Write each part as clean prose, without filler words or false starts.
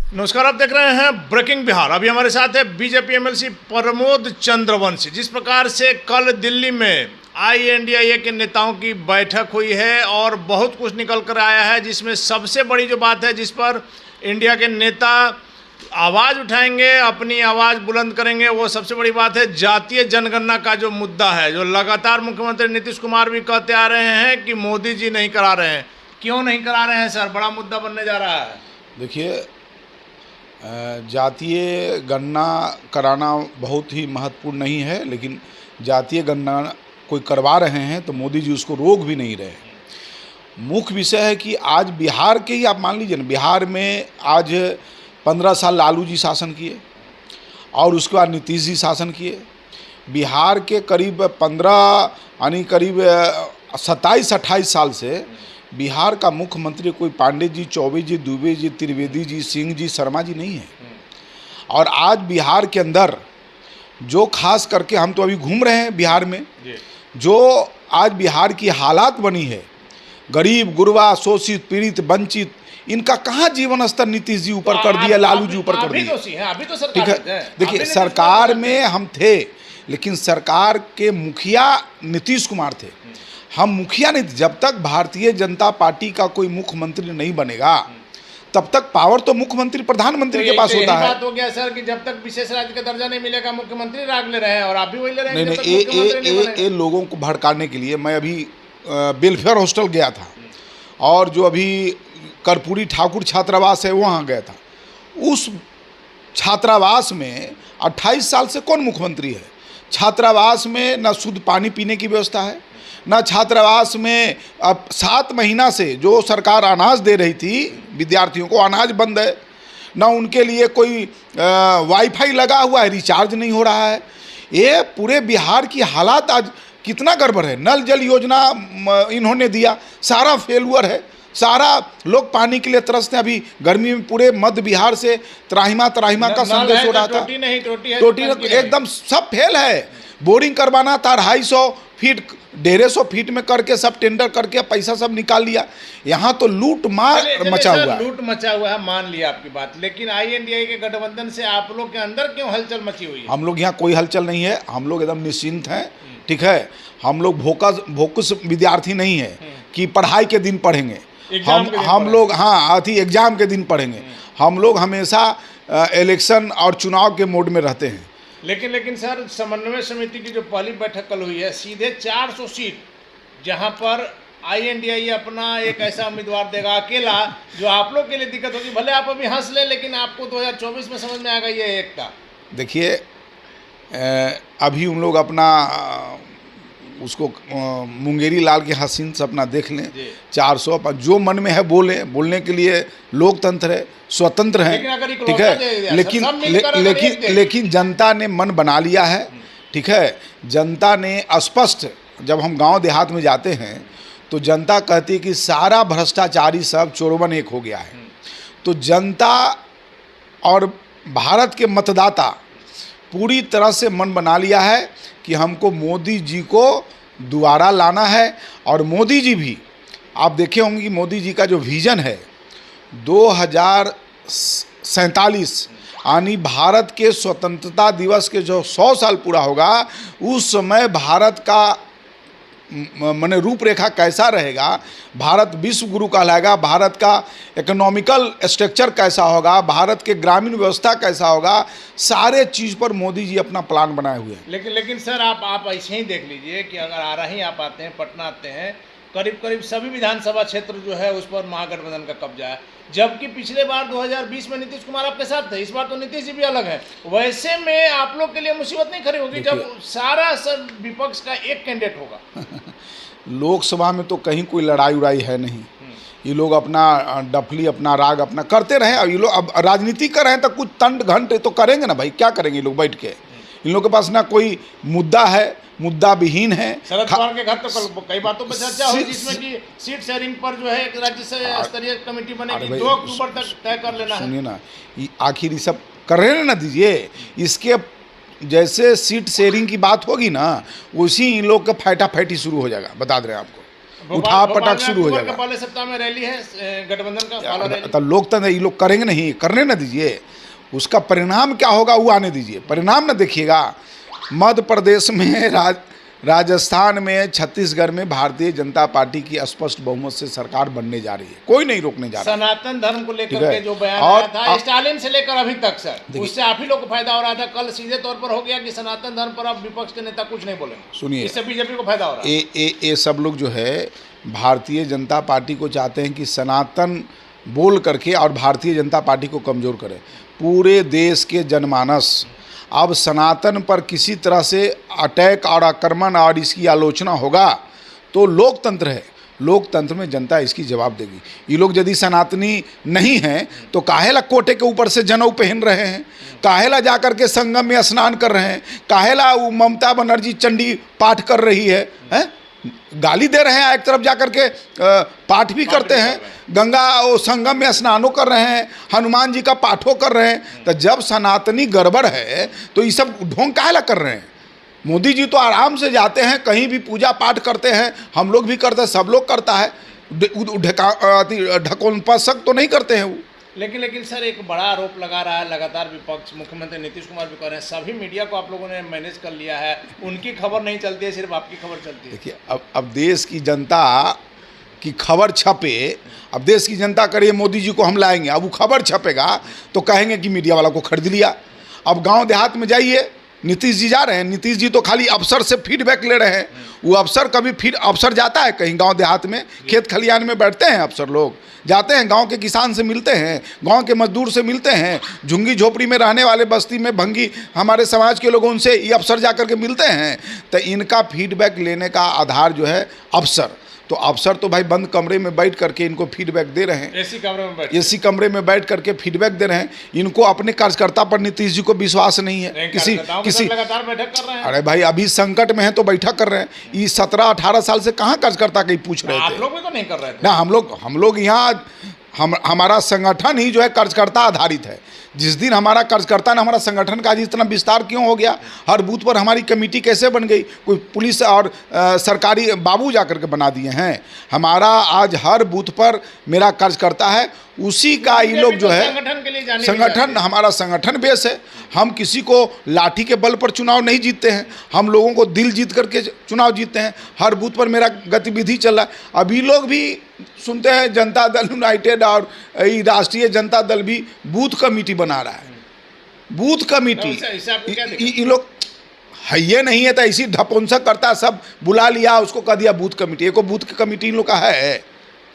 नमस्कार, आप देख रहे हैं ब्रेकिंग बिहार। अभी हमारे साथ है बीजेपी एमएलसी प्रमोद चंद्रवंशी। जिस प्रकार से कल दिल्ली में INDIA के नेताओं की बैठक हुई है और बहुत कुछ निकल कर आया है, जिसमें सबसे बड़ी जो बात है जिस पर इंडिया के नेता आवाज़ उठाएंगे, अपनी आवाज़ बुलंद करेंगे, वो सबसे बड़ी बात है जातीय जनगणना का जो मुद्दा है, जो लगातार मुख्यमंत्री नीतीश कुमार भी कहते आ रहे हैं कि मोदी जी नहीं करा रहे हैं। क्यों नहीं करा रहे हैं सर? बड़ा मुद्दा बनने जा रहा है। देखिए, जातीय गणना कराना बहुत ही महत्वपूर्ण नहीं है, लेकिन जातीय गणना कोई करवा रहे हैं तो मोदी जी उसको रोक भी नहीं रहे। मुख्य विषय है कि आज बिहार के ही आप मान लीजिए ना, बिहार में आज 15 साल लालू जी शासन किए और उसके बाद नीतीश जी शासन किए। बिहार के करीब 15 यानी करीब 27-28 साल से बिहार का मुख्यमंत्री कोई पांडे जी, चौबे जी, दुबे जी, त्रिवेदी जी, सिंह जी, शर्मा जी नहीं है। और आज बिहार के अंदर जो खास करके हम तो अभी घूम रहे हैं बिहार में, जो आज बिहार की हालात बनी है, गरीब गुरबा, शोषित, पीड़ित, वंचित, इनका कहाँ जीवन स्तर नीतीश जी ऊपर कर दिया, लालू जी ऊपर कर दिया। अभी तो ठीक है, देखिए सरकार में हम थे, लेकिन सरकार के मुखिया नीतीश कुमार थे, हम मुखिया नहीं थे। जब तक भारतीय जनता पार्टी का कोई मुख्यमंत्री नहीं बनेगा तब तक पावर तो मुख्यमंत्री प्रधानमंत्री के पास होता है। बात हो गया सर कि जब तक विशेष राज्य का दर्जा नहीं मिलेगा मुख्यमंत्री राग ले रहे हैं, और आप भी वही ले रहे हैं। नहीं, ये लोगों को भड़काने के लिए मैं अभी वेलफेयर हॉस्टल गया था, और जो अभी कर्पूरी ठाकुर छात्रावास है वहाँ गया था। उस छात्रावास में 28 साल से कौन मुख्यमंत्री है? छात्रावास में न शुद्ध पानी पीने की व्यवस्था है, न छात्रावास में अब 7 महीना से जो सरकार अनाज दे रही थी विद्यार्थियों को, अनाज बंद है, न उनके लिए कोई वाईफाई लगा हुआ है, रिचार्ज नहीं हो रहा है। ये पूरे बिहार की हालात आज कितना गड़बड़ है। नल जल योजना इन्होंने दिया, सारा फेलुअर है, सारा लोग पानी के लिए तरसते हैं। अभी गर्मी में पूरे मध्य बिहार से त्राहिमा का संदेश हो रहा था, टोटी एकदम सब फेल है। बोरिंग करवाना था 250 फीट, 150 फीट में करके सब टेंडर करके पैसा सब निकाल लिया। यहाँ तो लूट मार मचा हुआ है। लूट मचा हुआ है, मान लिया आपकी बात, लेकिन INDIA के गठबंधन से आप लोग के अंदर क्यों हलचल मची हुई है? हम लोग यहाँ कोई हलचल नहीं है, हम लोग एकदम निश्चिंत हैं। ठीक है, हम लोग भोकस विद्यार्थी नहीं है कि पढ़ाई के दिन पढ़ेंगे, हम लोग हाँ एग्जाम के दिन पढ़ेंगे। हम लोग हमेशा इलेक्शन और चुनाव के मोड में रहते हैं। लेकिन सर, समन्वय समिति की जो पहली बैठक कल हुई है, सीधे 400 सीट, जहां पर INDIA अपना एक ऐसा उम्मीदवार देगा अकेला, जो आप लोग के लिए दिक्कत होगी। भले आप अभी हंस लें, लेकिन आपको 2024 में समझ में आ गई है एकता। देखिए, अभी उन लोग अपना उसको मुंगेरी लाल के हसीन से अपना देख लें। 400 जो मन में है बोलने के लिए लोकतंत्र है, स्वतंत्र है, ठीक है। लेकिन जनता ने मन बना लिया है। ठीक है, जनता ने स्पष्ट, जब हम गांव देहात में जाते हैं तो जनता कहती है कि सारा भ्रष्टाचारी सब चोरवन एक हो गया है। तो जनता और भारत के मतदाता पूरी तरह से मन बना लिया है कि हमको मोदी जी को दोबारा लाना है। और मोदी जी भी, आप देखे होंगे कि मोदी जी का जो विज़न है 2047 यानी भारत के स्वतंत्रता दिवस के जो 100 साल पूरा होगा, उस समय भारत का माने रूपरेखा कैसा रहेगा, भारत विश्व गुरु कहलाएगा, भारत का इकोनॉमिकल स्ट्रक्चर कैसा होगा, भारत के ग्रामीण व्यवस्था कैसा होगा, सारे चीज़ पर मोदी जी अपना प्लान बनाए हुए हैं। लेकिन सर, आप ऐसे ही देख लीजिए कि अगर आ रहे ही आप आते हैं, पटना आते हैं, करीब सभी विधानसभा क्षेत्र जो है उस पर महागठबंधन का कब्जा है। जबकि पिछले बार 2020 में नीतीश कुमार आपके साथ थे, इस बार तो नीतीश जी भी अलग है। वैसे में आप लोग के लिए मुसीबत नहीं खड़ी होगी जब सारा सर विपक्ष का एक कैंडिडेट होगा? लोकसभा में तो कहीं कोई लड़ाई उड़ाई है नहीं। ये लोग अपना डफली, अपना राग अपना करते रहे। अब ये लोग अब राजनीति कर रहे हैं तो कुछ तंट घंट तो करेंगे ना भाई, क्या करेंगे ये लोग बैठ के? इन लोगों के पास ना कोई मुद्दा है, मुद्दा विहीन है। शरद पवार के घर तो कल कई बातों पर चर्चा हुई, जिसमें कि सीट शेयरिंग पर जो है एक राज्य स्तरीय कमेटी बनेगी, 2 अक्टूबर तक तय कर लेना है। सुनिए ना, आखिर ये सब कर रहे हैं ना, दीजिए इसके जैसे सीट शेयरिंग की बात होगी ना, उसी इन लोग का फैटा फैटी शुरू हो जाएगा, बता दे रहे हैं आपको। उठा पटक शुरू हो जाएगा। पहले सप्ताह में रैली है गठबंधन का, पहला रैली। तो लोकतंत्र ये लोग करेंगे नहीं, करने ना दीजिए, उसका परिणाम क्या होगा वो आने दीजिए, परिणाम ना देखिएगा। मध्य प्रदेश में, राजस्थान में, छत्तीसगढ़ में भारतीय जनता पार्टी की स्पष्ट बहुमत से सरकार बनने जा रही है, कोई नहीं रोकने जा रहा। सनातन धर्म को लेकर के जो बयान आया था स्टालिन से लेकर अभी तक सर, उससे आप ही लोग को फायदा हो रहा था। कल सीधे तौर पर हो गया कि सनातन धर्म पर अब विपक्ष के नेता कुछ नहीं बोलेंगे। सुनिए, इससे बीजेपी को फायदा हो रहा है। ये सब लोग जो है भारतीय जनता पार्टी को चाहते हैं कि सनातन बोल करके और भारतीय जनता पार्टी को कमज़ोर करें। पूरे देश के जनमानस अब सनातन पर किसी तरह से अटैक और आक्रमण और इसकी आलोचना होगा तो लोकतंत्र है, लोकतंत्र में जनता इसकी जवाब देगी। ये लोग यदि सनातनी नहीं हैं तो काहेला कोटे के ऊपर से जनेऊ पहन रहे हैं, काहेला जाकर के संगम में स्नान कर रहे हैं, काहेला ममता बनर्जी चंडी पाठ कर रही है? गाली दे रहे हैं, एक तरफ जाकर के पाठ भी करते हैं, गंगा और संगम में स्नानों कर रहे हैं, हनुमान जी का पाठों कर रहे हैं। तो जब सनातनी गड़बड़ है तो ये सब ढोंग काहेला कर रहे हैं? मोदी जी तो आराम से जाते हैं, कहीं भी पूजा पाठ करते हैं, हम लोग भी करते हैं, सब लोग करता है, ढकोलपसक तो नहीं करते हैं वो। लेकिन सर एक बड़ा आरोप लगा रहा है लगातार विपक्ष, मुख्यमंत्री नीतीश कुमार भी कर रहे हैं, सभी मीडिया को आप लोगों ने मैनेज कर लिया है, उनकी खबर नहीं चलती है, सिर्फ आपकी खबर चलती है। देखिए, अब देश की जनता की खबर छपे, अब देश की जनता करिए मोदी जी को हम लाएंगे, अब वो खबर छपेगा तो कहेंगे कि मीडिया वाला को खरीद लिया। अब गांव देहात में जाइए, नीतीश जी जा रहे हैं, नीतीश जी तो खाली अफसर से फीडबैक ले रहे हैं। वो अफसर कभी फिर अफसर जाता है कहीं गांव देहात में, खेत खलियान में बैठते हैं अफसर लोग, जाते हैं गांव के किसान से मिलते हैं, गांव के मजदूर से मिलते हैं, झुग्गी झोपड़ी में रहने वाले बस्ती में भंगी हमारे समाज के लोगों से ये अफसर जा कर के मिलते हैं। तो इनका फीडबैक लेने का आधार जो है अफसर, तो अफसर तो भाई बंद कमरे में बैठ करके इनको फीडबैक दे रहे हैं, एसी कमरे में बैठ करके फीडबैक दे रहे हैं। इनको अपने कार्यकर्ता पर नीतीश जी को विश्वास नहीं है, किसी लगातार बैठक कर रहे हैं। अरे भाई अभी संकट में है तो बैठक कर रहे हैं। ये 17-18 साल से कहाँ कार्यकर्ता कहीं पूछ रहे थे? आप लोग भी तो नहीं कर रहे थे ना। हम लोग यहाँ हमारा संगठन ही जो है कार्यकर्ता आधारित है। जिस दिन हमारा कार्यकर्ता ने, हमारा संगठन का आज इतना विस्तार क्यों हो गया, हर बूथ पर हमारी कमेटी कैसे बन गई, कोई पुलिस और सरकारी बाबू जा कर के बना दिए हैं। हमारा आज हर बूथ पर मेरा कार्यकर्ता है, उसी का ये लोग जो है संगठन, हमारा संगठन बेस है। हम किसी को लाठी के बल पर चुनाव नहीं जीतते हैं, हम लोगों को दिल जीत करके चुनाव जीतते हैं। हर बूथ पर मेरा गतिविधि चल रहा है। अभी लोग भी सुनते हैं जनता दल यूनाइटेड और राष्ट्रीय जनता दल भी बूथ कमेटी बना रहा है, बूथ कमेटी। ये लोग है ये नहीं है तो इसी ढपोंसक करता, सब बुला लिया, उसको कह दिया बूथ कमेटी। एको बूथ कमेटी इन लोग का है।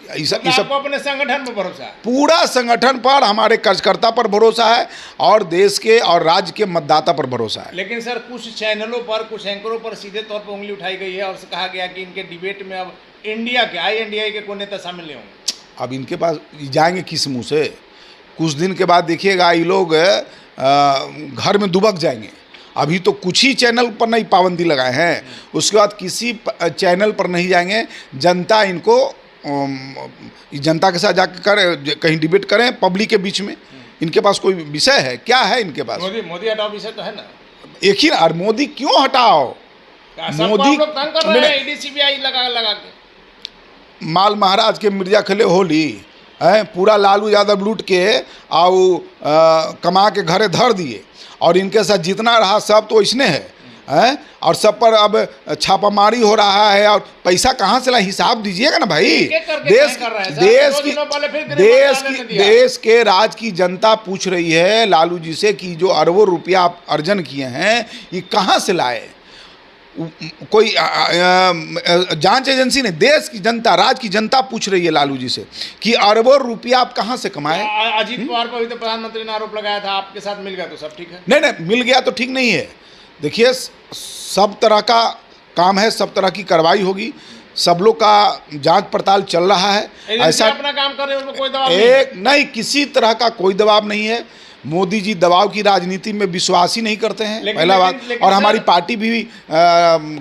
आपको अपने संगठन पर भरोसा है? पूरा संगठन पर, हमारे कार्यकर्ता पर भरोसा है और देश के और राज्य के मतदाता पर भरोसा है। लेकिन सर कुछ चैनलों पर, कुछ एंकरों पर सीधे तौर पर उंगली उठाई गई है और कहा गया कि इनके डिबेट में अब इंडिया के, INDI के कोई नेता शामिल नहीं होंगे। अब इनके पास जाएंगे किस मुँह से? कुछ दिन के बाद देखिएगा ये लोग घर में दुबक जाएंगे। अभी तो कुछ ही चैनल पर नहीं पाबंदी लगाए हैं, उसके बाद किसी चैनल पर नहीं जाएंगे। जनता इनको, जनता के साथ जाकर कहीं डिबेट करें पब्लिक के बीच में। इनके पास कोई विषय है क्या? है इनके पास? मोदी हटाओ विषय तो है ना, एक ही। और मोदी क्यों हटाओ? मोदी तंग कर रहे हैं, ED CBI लगा के। माल महाराज के मिर्जा खले होली है, पूरा लालू यादव लूट के और कमा के घरे धर दिए, और इनके साथ जितना रहा सब तो इसने है, और सब पर अब छापामारी हो रहा है। और पैसा कहाँ से ला, हिसाब दीजिएगा ना भाई। देश के राज की जनता पूछ रही है लालू जी से कि जो अरबों रुपया आप अर्जन किए हैं ये कहाँ से लाए। कोई जांच एजेंसी ने, देश की जनता, राज्य की जनता पूछ रही है लालू जी से कि अरबों रुपया आप कहाँ से कमाए। अजीत पवार पर भी तो प्रधानमंत्री ने आरोप लगाया था, आपके साथ मिल गया तो सब ठीक है? नहीं, मिल गया तो ठीक नहीं है। देखिए, सब तरह का काम है, सब तरह की कार्रवाई होगी, सब लोग का जांच पड़ताल चल रहा है। ऐसा अपना काम कर रहे हैं, कोई दबाव नहीं, किसी तरह का कोई दबाव नहीं है। मोदी जी दबाव की राजनीति में विश्वास ही नहीं करते हैं, पहला बात। और हमारी पार्टी भी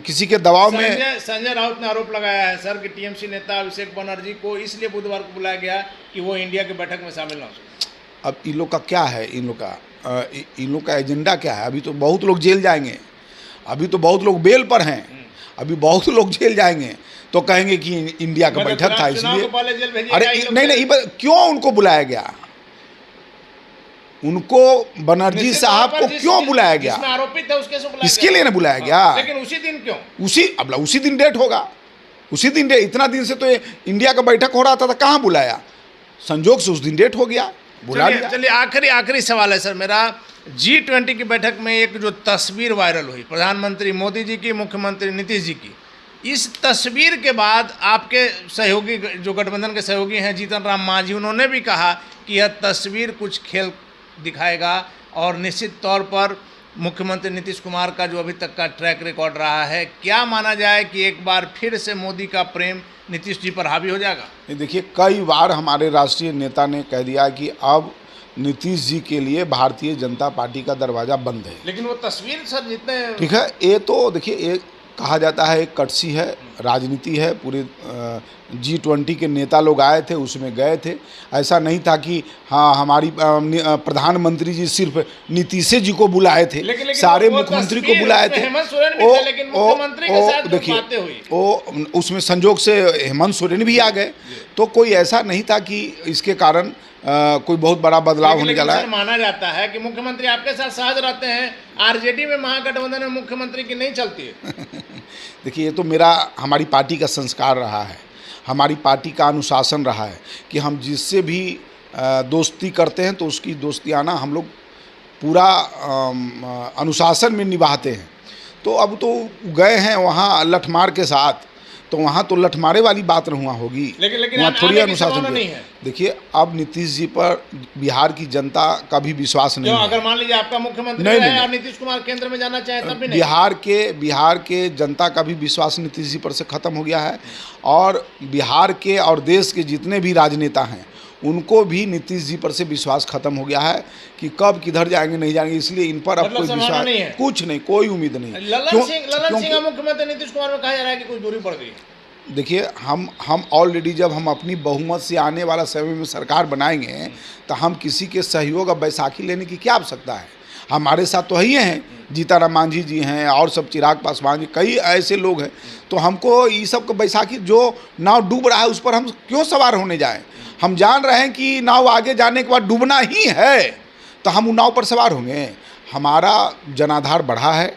किसी के दबाव में। संजय राउत ने आरोप लगाया है सर कि TMC नेता अभिषेक बनर्जी को इसलिए बुधवार को बुलाया गया कि वो इंडिया के बैठक में शामिल ना हो। अब इन लोग का क्या है, इन लोग का एजेंडा क्या है? अभी तो बहुत लोग जेल जाएंगे, अभी तो बहुत लोग बेल पर हैं। अभी बहुत लोग जेल जाएंगे तो कहेंगे कि इंडिया का बैठक था इसलिए। अरे नहीं, क्यों उनको बुलाया गया? उनको बनर्जी साहब को क्यों बुलाया गया? आरोपित है उसके से इसके लिए ना बुलाया गया। लेकिन उसी दिन क्यों? उसी दिन डेट होगा, उसी दिन डेट। इतना दिन से तो ये इंडिया का बैठक हो रहा था, कहाँ बुलाया? संजोग से उस दिन डेट हो गया, बुला लिया। चलिए आखिरी सवाल है सर मेरा। G20 की बैठक में एक जो तस्वीर वायरल हुई प्रधानमंत्री मोदी जी की, मुख्यमंत्री नीतीश जी की, इस तस्वीर के बाद आपके सहयोगी जो गठबंधन के सहयोगी हैं जीतन राम मांझी, उन्होंने भी कहा कि यह तस्वीर कुछ खेल दिखाएगा और निश्चित तौर पर मुख्यमंत्री नीतीश कुमार का जो अभी तक का ट्रैक रिकॉर्ड रहा है, क्या माना जाए कि एक बार फिर से मोदी का प्रेम नीतीश जी पर हावी हो जाएगा? देखिए, कई बार हमारे राष्ट्रीय नेता ने कह दिया कि अब नीतीश जी के लिए भारतीय जनता पार्टी का दरवाज़ा बंद है। लेकिन वो तस्वीर सर जितने ठीक है, ये तो देखिए, एक कहा जाता है एक कटसी है, राजनीति है। पूरे G20 के नेता लोग आए थे, उसमें गए थे। ऐसा नहीं था कि हाँ हमारी प्रधानमंत्री जी सिर्फ नीतीश जी को बुलाए थे, सारे मुख्यमंत्री को बुलाए थे। देखिए, वो उसमें संजोग से हेमंत सोरेन भी आ गए, तो कोई ऐसा नहीं था कि इसके कारण कोई बहुत बड़ा बदलाव होने वाला है। माना जाता है कि मुख्यमंत्री आपके साथ सहज रहते हैं, आरजेडी में महागठबंधन में मुख्यमंत्री की नहीं चलती है। देखिए, ये तो हमारी पार्टी का संस्कार रहा है, हमारी पार्टी का अनुशासन रहा है कि हम जिससे भी दोस्ती करते हैं तो उसकी दोस्तियाना हम लोग पूरा अनुशासन में निभाते हैं। तो अब तो गए हैं वहाँ लठमार के साथ, तो वहाँ तो लठमारे वाली बात हुआ होगी, लेकिन वहाँ थोड़ी अनुशासन नहीं है। देखिए, अब नीतीश जी पर बिहार की जनता का भी विश्वास नहीं है। अगर मान लीजिए आपका मुख्यमंत्री नहीं, और नीतीश कुमार केंद्र में जाना चाहे तब भी नहीं। बिहार के जनता का भी विश्वास नीतीश जी पर से खत्म हो गया है, और बिहार के और देश के जितने भी राजनेता हैं उनको भी नीतीश जी पर से विश्वास खत्म हो गया है कि कब किधर जाएंगे नहीं जाएंगे। इसलिए इन पर अब कोई विश्वास नहीं है, कुछ नहीं, कोई उम्मीद नहीं। ललन सिंह मुख्यमंत्री नीतीश कुमार में कहा जा रहा है कि कुछ दूरी पड़ गई है। देखिए, हम ऑलरेडी जब हम अपनी बहुमत से आने वाला समय में सरकार बनाएंगे तो हम किसी के सहयोग और बैसाखी लेने की क्या आवश्यकता है? हमारे साथ तो ही हैं, जीतन मांझी जी हैं और सब चिराग पासवान जी, कई ऐसे लोग हैं। तो हमको ये सब को बैसाखी, जो नाव डूब रहा है उस पर हम क्यों सवार होने जाएं? हम जान रहे हैं कि नाव आगे जाने के बाद डूबना ही है, तो हम उन नाव पर सवार होंगे। हमारा जनाधार बढ़ा है।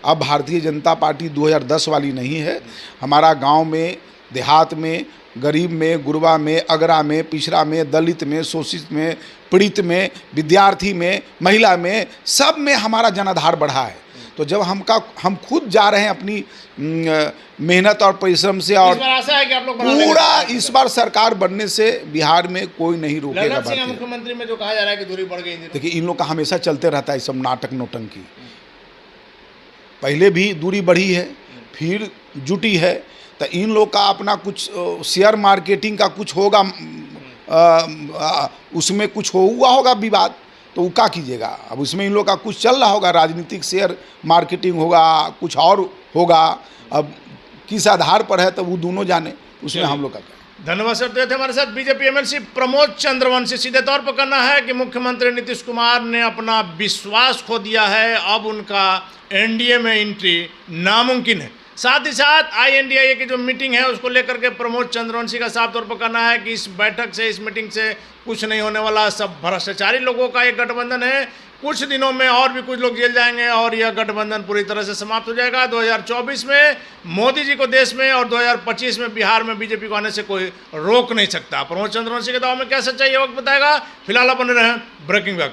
अब भारतीय जनता पार्टी 2010 वाली नहीं है। हमारा गांव में, देहात में, गरीब में, गुरबा में, अगरा में, पिछड़ा में, दलित में, शोषित में, पीड़ित में, विद्यार्थी में, महिला में, सब में हमारा जनाधार बढ़ा है। तो जब हम खुद जा रहे हैं अपनी मेहनत और परिश्रम से, और आशा है कि आप लोग पूरा इस बार सरकार बनने से बिहार में कोई नहीं रोकेगा। मुख्यमंत्री में जो कहा जा रहा है कि दूरी बढ़ गई, देखिए, इन लोग का हमेशा चलते रहता है सब नाटक नौटंकी। पहले भी दूरी बढ़ी है, फिर जुटी है, तो इन लोग का अपना कुछ शेयर मार्केटिंग का कुछ होगा, उसमें कुछ हुआ होगा विवाद, तो वो क्या कीजिएगा? अब उसमें इन लोग का कुछ चल रहा होगा, राजनीतिक शेयर मार्केटिंग होगा, कुछ और होगा। अब किस आधार पर है तो वो दोनों जाने, उसमें हम लोग का। धन्यवाद सर। तो थे हमारे साथ बीजेपी एमएलसी प्रमोद चंद्रवंशी। सीधे तौर पर कहना है कि मुख्यमंत्री नीतीश कुमार ने अपना विश्वास खो दिया है, अब उनका एनडीए में एंट्री नामुमकिन है। साथ ही साथ INDIA की जो मीटिंग है उसको लेकर के प्रमोद चंद्रवंशी का साफ तौर पर कहना है कि इस बैठक से, इस मीटिंग से कुछ नहीं होने वाला, सब भ्रष्टाचारी लोगों का एक गठबंधन है। कुछ दिनों में और भी कुछ लोग जेल जाएंगे और यह गठबंधन पूरी तरह से समाप्त हो जाएगा। 2024 में मोदी जी को देश में और 2025 में बिहार में बीजेपी को आने से कोई रोक नहीं सकता। प्रमोद चंद्रवंशी के दाव में क्या सच्चाई है वक्त बताएगा। फिलहाल बने रहें ब्रेकिंग व्यू।